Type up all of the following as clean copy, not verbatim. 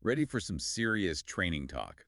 Ready for some serious training talk?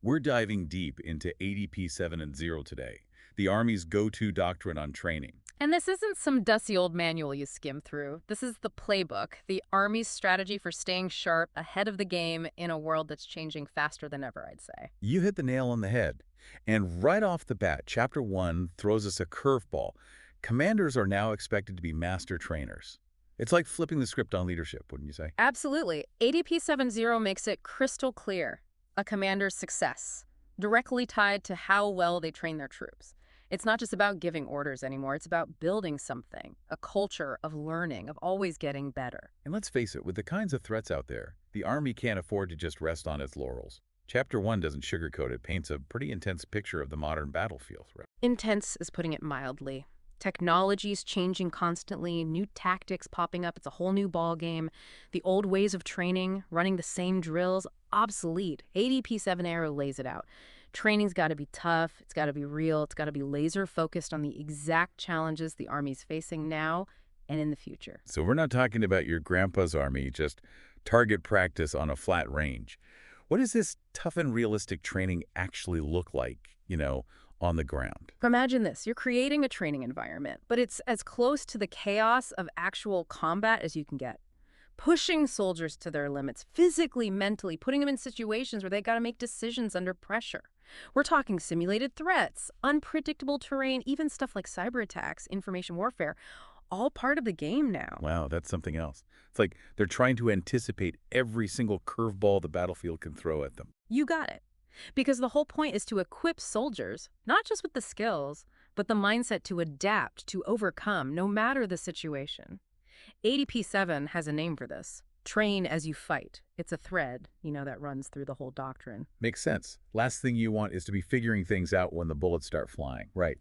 We're diving deep into ADP 7 and 0 today, the Army's go-to doctrine on training. And this isn't some dusty old manual you skim through. This is the playbook, the Army's strategy for staying sharp ahead of the game in a world that's changing faster than ever, I'd say. You hit the nail on the head. And right off the bat, Chapter 1 throws us a curveball. Commanders are now expected to be master trainers. It's like flipping the script on leadership, wouldn't you say? Absolutely. ADP 7.0 makes it crystal clear. A commander's success, directly tied to how well they train their troops. It's not just about giving orders anymore. It's about building something, a culture of learning, of always getting better. And let's face it, with the kinds of threats out there, the Army can't afford to just rest on its laurels. Chapter 1 doesn't sugarcoat it, paints a pretty intense picture of the modern battlefield. Right? Intense is putting it mildly. Technology's changing constantly, new tactics popping up. It's a whole new ball game. The old ways of training, running the same drills, obsolete. ADP 7 Arrow lays it out. Training's got to be tough, it's got to be real, it's got to be laser focused on the exact challenges the Army's facing now and in the future. So we're not talking about your grandpa's Army, just target practice on a flat range. What does this tough and realistic training actually look like, on the ground? Imagine this, you're creating a training environment, but it's as close to the chaos of actual combat as you can get. Pushing soldiers to their limits, physically, mentally, putting them in situations where they got to make decisions under pressure. We're talking simulated threats, unpredictable terrain, even stuff like cyber attacks, information warfare, all part of the game now. Wow, that's something else. It's like they're trying to anticipate every single curveball the battlefield can throw at them. You got it. Because the whole point is to equip soldiers, not just with the skills, but the mindset to adapt, to overcome, no matter the situation. ADP 7 has a name for this. Train as you fight. It's a thread, that runs through the whole doctrine. Makes sense. Last thing you want is to be figuring things out when the bullets start flying. Right.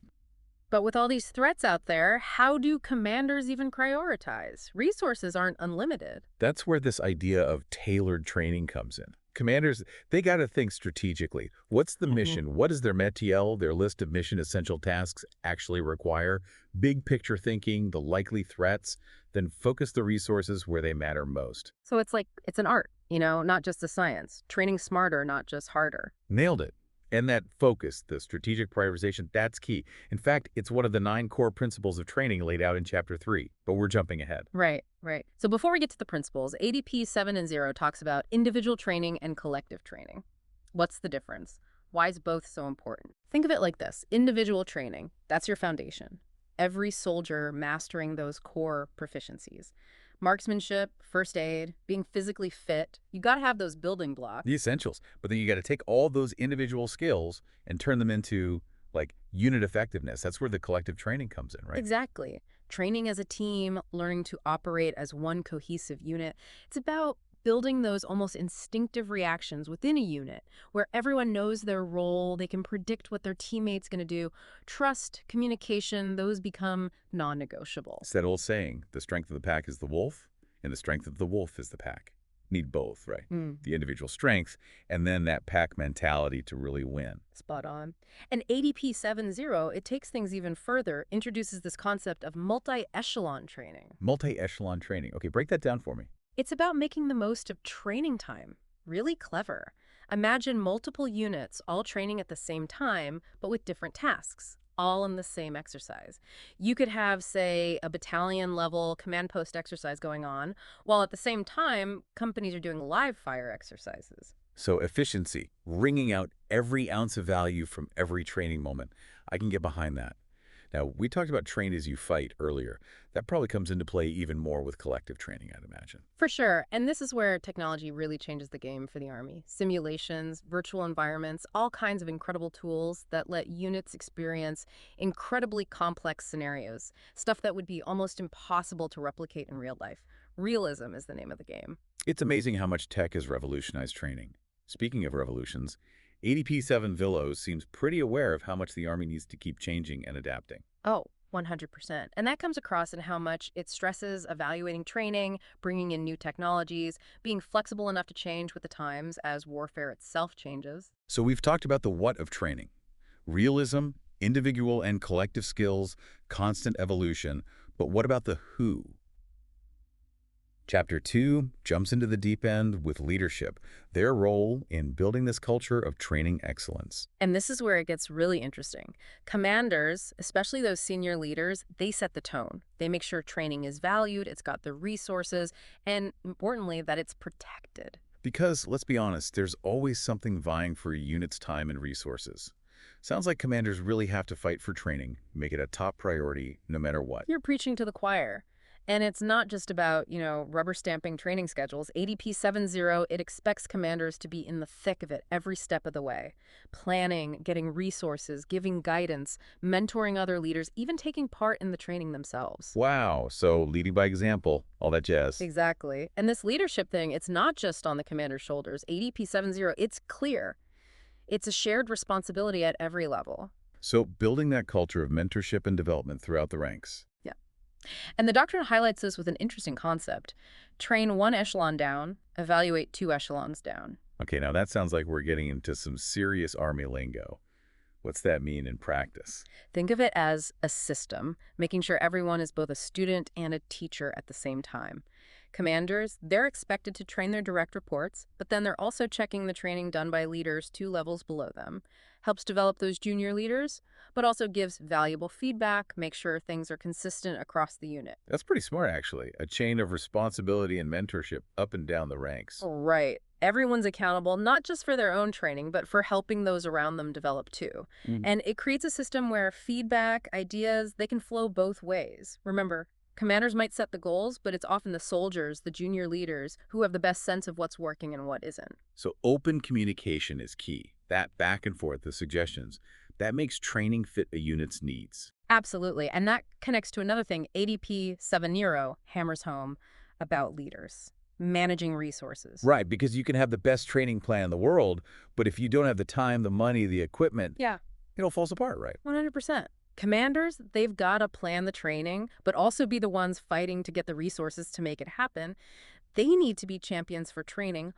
But with all these threats out there, how do commanders even prioritize? Resources aren't unlimited. That's where this idea of tailored training comes in. Commanders, they got to think strategically. What's the mission? What does their METL, their list of mission essential tasks, actually require? Big picture thinking, the likely threats, then focus the resources where they matter most. So it's an art, not just a science. Training smarter, not just harder. Nailed it. And that focus, the strategic prioritization, that's key. In fact, it's one of the 9 core principles of training laid out in Chapter 3, but we're jumping ahead. Right. So before we get to the principles, ADP 7 and 0 talks about individual training and collective training. What's the difference? Why is both so important? Think of it like this. Individual training, that's your foundation. Every soldier mastering those core proficiencies. Marksmanship, first aid, being physically fit. You got to have those building blocks. The essentials. But then you got to take all those individual skills and turn them into, unit effectiveness. That's where the collective training comes in, right? Exactly. Training as a team, learning to operate as one cohesive unit. It's about building those almost instinctive reactions within a unit where everyone knows their role, they can predict what their teammate's going to do. Trust, communication, those become non-negotiable. It's that old saying, the strength of the pack is the wolf, and the strength of the wolf is the pack. Need both, right? The individual strength, and then that pack mentality to really win. Spot on. And ADP 7.0, it takes things even further, introduces this concept of multi-echelon training. Multi-echelon training. Okay, break that down for me. It's about making the most of training time. Really clever. Imagine multiple units all training at the same time, but with different tasks, all in the same exercise. You could have, say, a battalion-level command post exercise going on, while at the same time, companies are doing live fire exercises. So efficiency, wringing out every ounce of value from every training moment. I can get behind that. Now, we talked about train as you fight earlier. That probably comes into play even more with collective training, I'd imagine. For sure. And this is where technology really changes the game for the Army. Simulations, virtual environments, all kinds of incredible tools that let units experience incredibly complex scenarios, stuff that would be almost impossible to replicate in real life. Realism is the name of the game. It's amazing how much tech has revolutionized training. Speaking of revolutions, ADP 7 Villos seems pretty aware of how much the Army needs to keep changing and adapting. Oh, 100%. And that comes across in how much it stresses evaluating training, bringing in new technologies, being flexible enough to change with the times as warfare itself changes. So we've talked about the what of training. Realism, individual and collective skills, constant evolution. But what about the who? Chapter 2 jumps into the deep end with leadership, their role in building this culture of training excellence. And this is where it gets really interesting. Commanders, especially those senior leaders, they set the tone. They make sure training is valued, it's got the resources, and importantly, that it's protected. Because, let's be honest, there's always something vying for a unit's time and resources. Sounds like commanders really have to fight for training, make it a top priority, no matter what. You're preaching to the choir. And it's not just about, rubber stamping training schedules. ADP 7.0, it expects commanders to be in the thick of it every step of the way. Planning, getting resources, giving guidance, mentoring other leaders, even taking part in the training themselves. Wow, so leading by example, all that jazz. Exactly. And this leadership thing, it's not just on the commander's shoulders. ADP 7.0, it's clear. It's a shared responsibility at every level. So building that culture of mentorship and development throughout the ranks. And the doctrine highlights this with an interesting concept. Train one echelon down, evaluate two echelons down. Okay, now that sounds like we're getting into some serious Army lingo. What's that mean in practice? Think of it as a system, making sure everyone is both a student and a teacher at the same time. Commanders, they're expected to train their direct reports, but then they're also checking the training done by leaders 2 levels below them. Helps develop those junior leaders, but also gives valuable feedback, make sure things are consistent across the unit. That's pretty smart, actually. A chain of responsibility and mentorship up and down the ranks. Right. Everyone's accountable, not just for their own training, but for helping those around them develop too. And it creates a system where feedback, ideas, they can flow both ways. Remember, commanders might set the goals, but it's often the soldiers, the junior leaders, who have the best sense of what's working and what isn't. So open communication is key. That back and forth, the suggestions, that makes training fit a unit's needs. Absolutely. And that connects to another thing. ADP 7.0 hammers home about leaders, managing resources. Right, because you can have the best training plan in the world, but if you don't have the time, the money, the equipment, Yeah, it all falls apart, right? 100%. Commanders, they've got to plan the training, but also be the ones fighting to get the resources to make it happen. They need to be champions for training,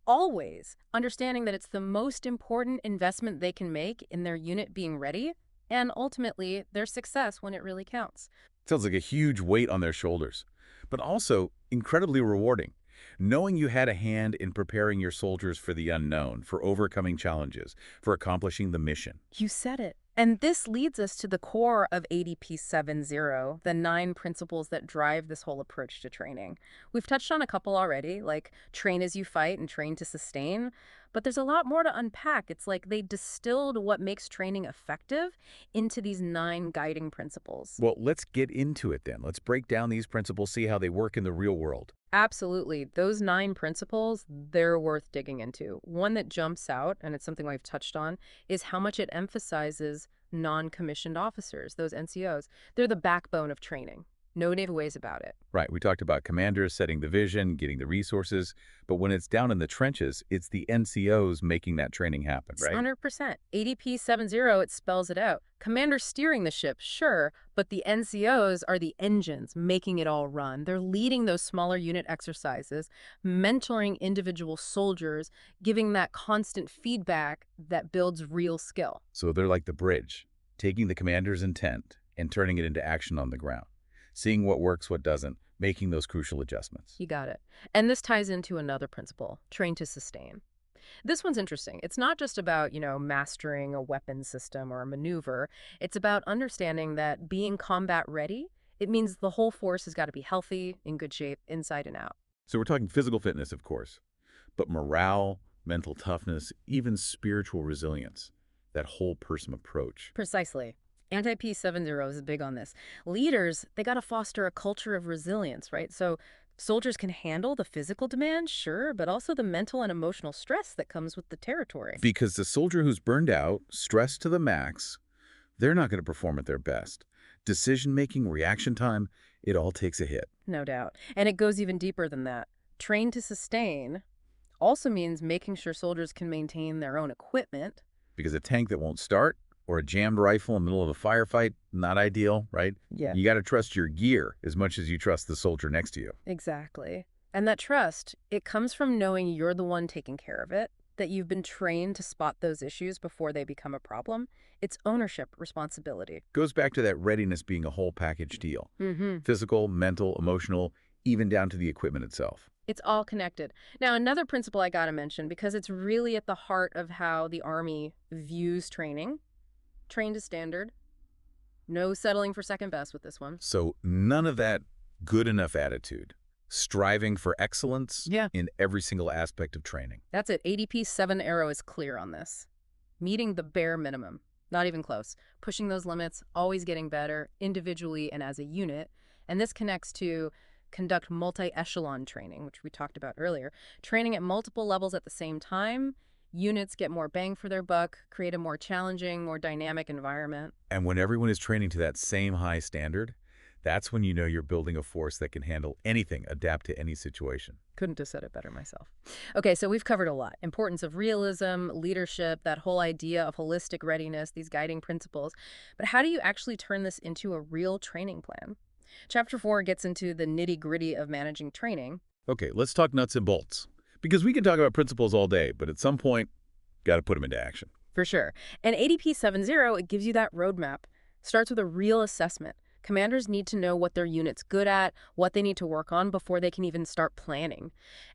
always understanding that it's the most important investment they can make in their unit being ready, and ultimately their success when it really counts. Sounds like a huge weight on their shoulders, but also incredibly rewarding. Knowing you had a hand in preparing your soldiers for the unknown, for overcoming challenges, for accomplishing the mission. You said it. And this leads us to the core of ADP 7.0, the 9 principles that drive this whole approach to training. We've touched on a couple already, like train as you fight and train to sustain, but there's a lot more to unpack. It's like they distilled what makes training effective into these 9 guiding principles. Well, let's get into it then. Let's break down these principles, see how they work in the real world. Absolutely. Those 9 principles, they're worth digging into. One that jumps out, and it's something we've touched on, is how much it emphasizes non-commissioned officers, those NCOs. They're the backbone of training. No native ways about it. Right, we talked about commanders setting the vision, getting the resources, but when it's down in the trenches, it's the NCOs making that training happen, right? 100%. ADP 7.0, it spells it out. Commanders steering the ship, sure, but the NCOs are the engines making it all run. They're leading those smaller unit exercises, mentoring individual soldiers, giving that constant feedback that builds real skill. So they're like the bridge, taking the commander's intent and turning it into action on the ground, seeing what works, what doesn't, making those crucial adjustments. You got it. And this ties into another principle, train to sustain. This one's interesting. It's not just about, mastering a weapon system or a maneuver. It's about understanding that being combat ready, it means the whole force has got to be healthy, in good shape, inside and out. So we're talking physical fitness, of course, but morale, mental toughness, even spiritual resilience, that whole person approach. Precisely. Anti-P 7.0 is big on this. Leaders, they got to foster a culture of resilience, right? So soldiers can handle the physical demands, sure, but also the mental and emotional stress that comes with the territory. Because the soldier who's burned out, stressed to the max, they're not going to perform at their best. Decision-making, reaction time, it all takes a hit. No doubt. And it goes even deeper than that. Train to sustain also means making sure soldiers can maintain their own equipment. Because a tank that won't start, or a jammed rifle in the middle of a firefight, not ideal, right? Yeah. You got to trust your gear as much as you trust the soldier next to you. Exactly. And that trust, it comes from knowing you're the one taking care of it, that you've been trained to spot those issues before they become a problem. It's ownership, responsibility. Goes back to that readiness being a whole package deal. Mm-hmm. Physical, mental, emotional, even down to the equipment itself. It's all connected. Now, another principle I got to mention, because it's really at the heart of how the Army views training. Train to standard. No settling for second best with this one. So none of that good enough attitude. Striving for excellence in every single aspect of training. That's it. ADP 7 Arrow is clear on this. Meeting the bare minimum. Not even close. Pushing those limits, always getting better, individually and as a unit. And this connects to conduct multi-echelon training, which we talked about earlier. Training at multiple levels at the same time. Units get more bang for their buck, create a more challenging, more dynamic environment. And when everyone is training to that same high standard, that's when you know you're building a force that can handle anything, adapt to any situation. Couldn't have said it better myself. Okay, so we've covered a lot. Importance of realism, leadership, that whole idea of holistic readiness, these guiding principles. But how do you actually turn this into a real training plan? Chapter 4 gets into the nitty-gritty of managing training. Okay, let's talk nuts and bolts. Because we can talk about principles all day, but at some point, got to put them into action. For sure. And ADP 7.0, it gives you that roadmap. Starts with a real assessment. Commanders need to know what their unit's good at, what they need to work on before they can even start planning.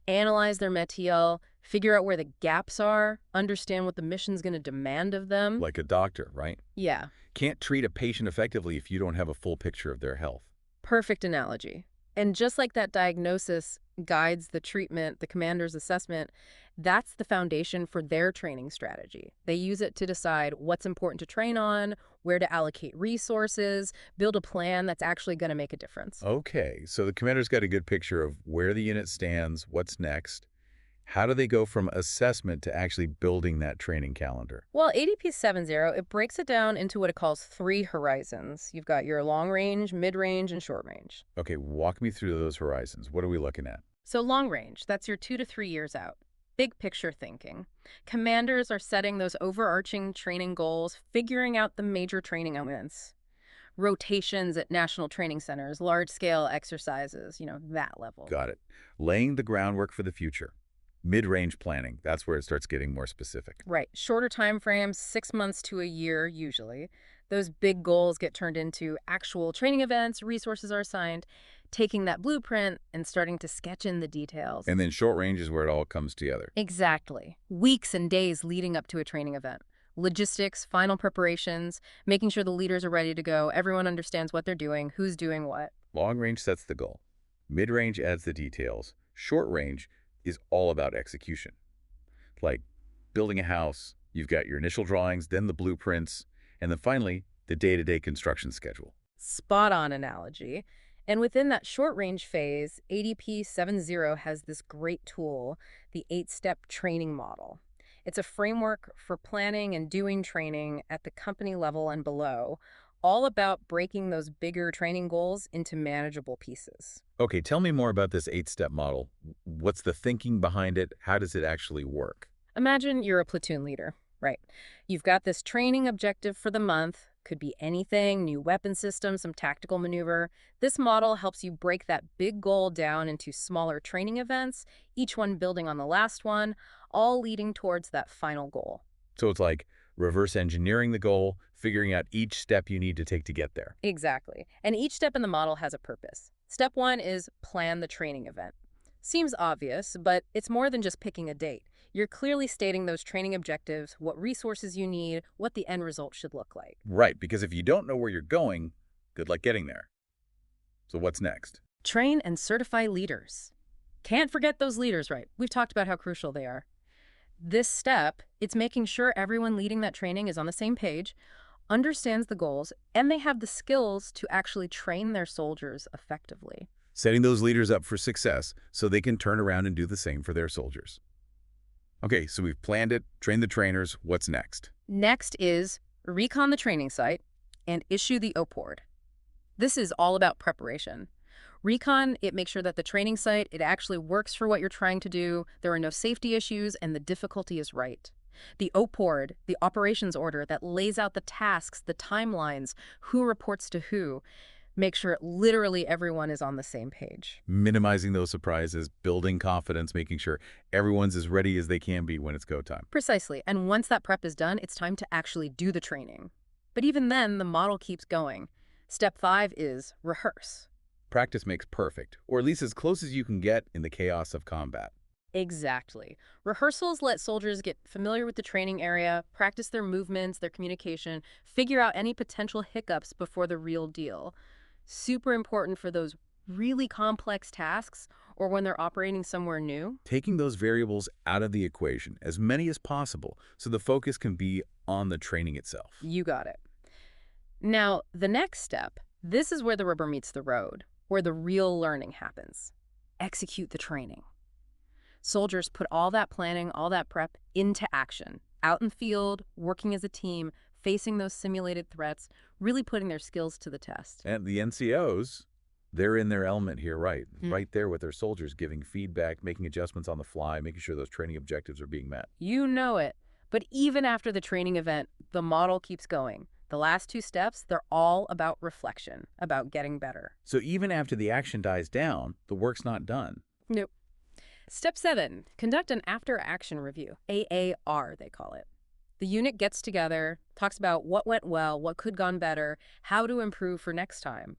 Analyze their métier, figure out where the gaps are, understand what the mission's going to demand of them. Like a doctor, right? Yeah. Can't treat a patient effectively if you don't have a full picture of their health. Perfect analogy. And just like that diagnosis guides the treatment, the commander's assessment, that's the foundation for their training strategy. They use it to decide what's important to train on, where to allocate resources, build a plan that's actually going to make a difference. Okay, so the commander's got a good picture of where the unit stands, what's next. How do they go from assessment to actually building that training calendar? Well, ADP 7.0, it breaks it down into what it calls 3 horizons. You've got your long range, mid-range, and short range. Okay, walk me through those horizons. What are we looking at? So long range, that's your 2 to 3 years out. Big picture thinking. Commanders are setting those overarching training goals, figuring out the major training elements. Rotations at national training centers, large-scale exercises, that level. Got it. Laying the groundwork for the future. Mid-range planning, that's where it starts getting more specific. Right. Shorter time frames, 6 months to a year, usually. Those big goals get turned into actual training events, resources are assigned, taking that blueprint and starting to sketch in the details. And then short range is where it all comes together. Exactly. Weeks and days leading up to a training event. Logistics, final preparations, making sure the leaders are ready to go, everyone understands what they're doing, who's doing what. Long range sets the goal. Mid-range adds the details. Short range is all about execution. Like building a house, you've got your initial drawings, then the blueprints, and then finally, the day-to-day construction schedule. Spot on analogy. And within that short-range phase, ADP 7.0 has this great tool, the 8-step training model. It's a framework for planning and doing training at the company level and below, all about breaking those bigger training goals into manageable pieces. Okay, tell me more about this 8-step model. What's the thinking behind it? How does it actually work? Imagine you're a platoon leader, right? You've got this training objective for the month. Could be anything, new weapon system, some tactical maneuver. This model helps you break that big goal down into smaller training events, each one building on the last one, all leading towards that final goal. So it's like reverse engineering the goal, figuring out each step you need to take to get there. Exactly. And each step in the model has a purpose. Step 1 is plan the training event. Seems obvious, but it's more than just picking a date. You're clearly stating those training objectives, what resources you need, what the end result should look like. Right, because if you don't know where you're going, good luck getting there. So what's next? Train and certify leaders. Can't forget those leaders, right? We've talked about how crucial they are. This step, it's making sure everyone leading that training is on the same page, understands the goals, and they have the skills to actually train their soldiers effectively. Setting those leaders up for success so they can turn around and do the same for their soldiers. Okay, so we've planned it, trained the trainers. What's next? Next is recon the training site and issue the OPORD. This is all about preparation. Recon, it makes sure that the training site, it actually works for what you're trying to do, there are no safety issues, and the difficulty is right. The OPORD, the operations order that lays out the tasks, the timelines, who reports to who, make sure literally everyone is on the same page. Minimizing those surprises, building confidence, making sure everyone's as ready as they can be when it's go time. Precisely. And once that prep is done, it's time to actually do the training. But even then, the model keeps going. Step 5 is rehearse. Practice makes perfect, or at least as close as you can get in the chaos of combat. Exactly. Rehearsals let soldiers get familiar with the training area, practice their movements, their communication, figure out any potential hiccups before the real deal. Super important for those really complex tasks or when they're operating somewhere new. Taking those variables out of the equation, as many as possible, so the focus can be on the training itself. You got it. Now, the next step, this is where the rubber meets the road, where the real learning happens. Execute the training. Soldiers put all that planning, all that prep into action, out in the field, working as a team, facing those simulated threats, really putting their skills to the test. And the NCOs, they're in their element here, right? Right there with their soldiers, giving feedback, making adjustments on the fly, making sure those training objectives are being met. You know it. But even after the training event, the model keeps going. The last two steps, they're all about reflection, about getting better. So even after the action dies down, the work's not done. Nope. Step 7, conduct an after-action review, AAR they call it. The unit gets together, talks about what went well, what could have gone better, how to improve for next time.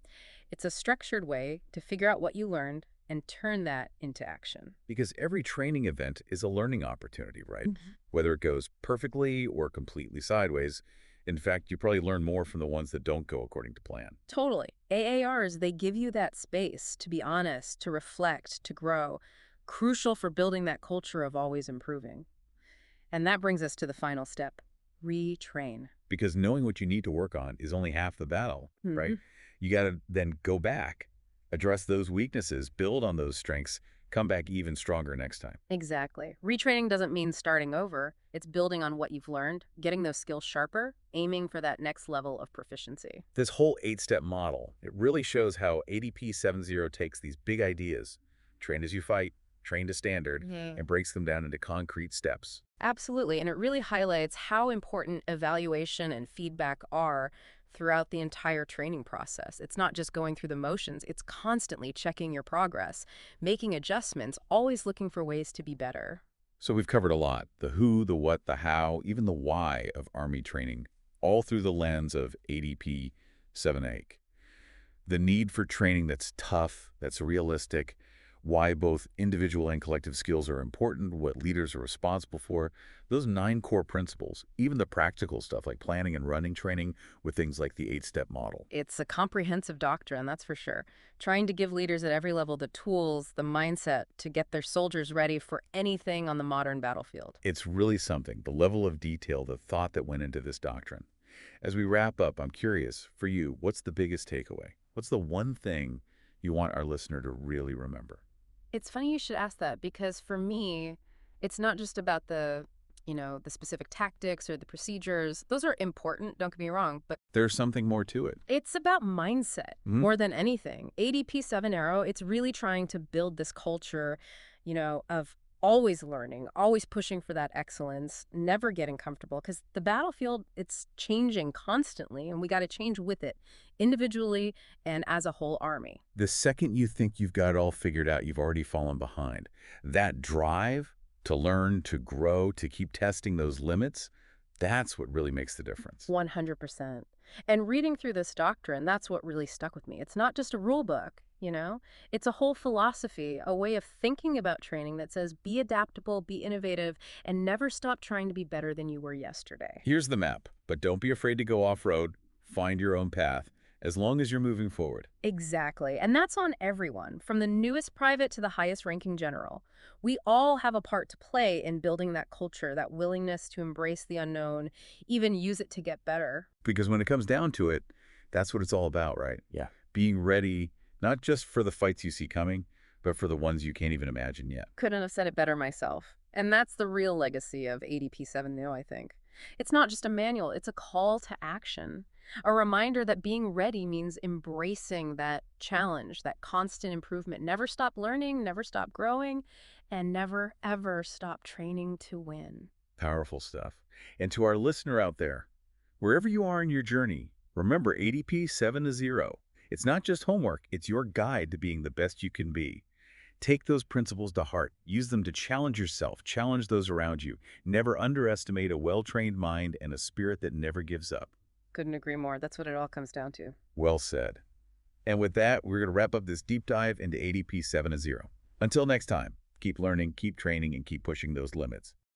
It's a structured way to figure out what you learned and turn that into action. Because every training event is a learning opportunity, right? Whether it goes perfectly or completely sideways. In fact, you probably learn more from the ones that don't go according to plan. Totally. AARs, they give you that space to be honest, to reflect, to grow. Crucial for building that culture of always improving. And that brings us to the final step, retrain. Because knowing what you need to work on is only half the battle, right? You got to then go back, address those weaknesses, build on those strengths, come back even stronger next time. Exactly. Retraining doesn't mean starting over. It's building on what you've learned, getting those skills sharper, aiming for that next level of proficiency. This whole 8-step model, it really shows how ADP 7.0 takes these big ideas, train as you fight, train to standard, and breaks them down into concrete steps. Absolutely. And it really highlights how important evaluation and feedback are throughout the entire training process. It's not just going through the motions, it's constantly checking your progress, making adjustments, always looking for ways to be better. So we've covered a lot, the who, the what, the how, even the why of Army training, all through the lens of ADP 7.8. The need for training that's tough, that's realistic, why both individual and collective skills are important, what leaders are responsible for, those 9 core principles, even the practical stuff like planning and running training with things like the 8-step model. It's a comprehensive doctrine, that's for sure. Trying to give leaders at every level the tools, the mindset to get their soldiers ready for anything on the modern battlefield. It's really something, the level of detail, the thought that went into this doctrine. As we wrap up, I'm curious, for you, what's the biggest takeaway? What's the one thing you want our listener to really remember? It's funny you should ask that because for me, it's not just about the specific tactics or the procedures. Those are important, don't get me wrong, but There's something more to it. it's about mindset more than anything. ADP 7.0, it's really trying to build this culture, of always learning, always pushing for that excellence, never getting comfortable because the battlefield, it's changing constantly and we got to change with it individually and as a whole army. The second you think you've got it all figured out, you've already fallen behind. That drive to learn, to grow, to keep testing those limits, that's what really makes the difference. 100%. And reading through this doctrine, that's what really stuck with me. It's not just a rule book, It's a whole philosophy, a way of thinking about training that says be adaptable, be innovative, and never stop trying to be better than you were yesterday. Here's the map, but don't be afraid to go off-road. Find your own path, as long as you're moving forward. Exactly. And that's on everyone, from the newest private to the highest ranking general. We all have a part to play in building that culture, that willingness to embrace the unknown, even use it to get better. Because when it comes down to it, that's what it's all about, right? Yeah. Being ready, not just for the fights you see coming, but for the ones you can't even imagine yet. Couldn't have said it better myself. And that's the real legacy of ADP 7.0, I think. It's not just a manual, it's a call to action. A reminder that being ready means embracing that challenge, that constant improvement. Never stop learning, never stop growing, and never, ever stop training to win. Powerful stuff. And to our listener out there, wherever you are in your journey, remember ADP 7.0. It's not just homework, it's your guide to being the best you can be. Take those principles to heart. Use them to challenge yourself, challenge those around you. Never underestimate a well-trained mind and a spirit that never gives up. Couldn't agree more. That's what it all comes down to. Well said. And with that, we're going to wrap up this deep dive into ADP 7.0. Until next time, keep learning, keep training, and keep pushing those limits.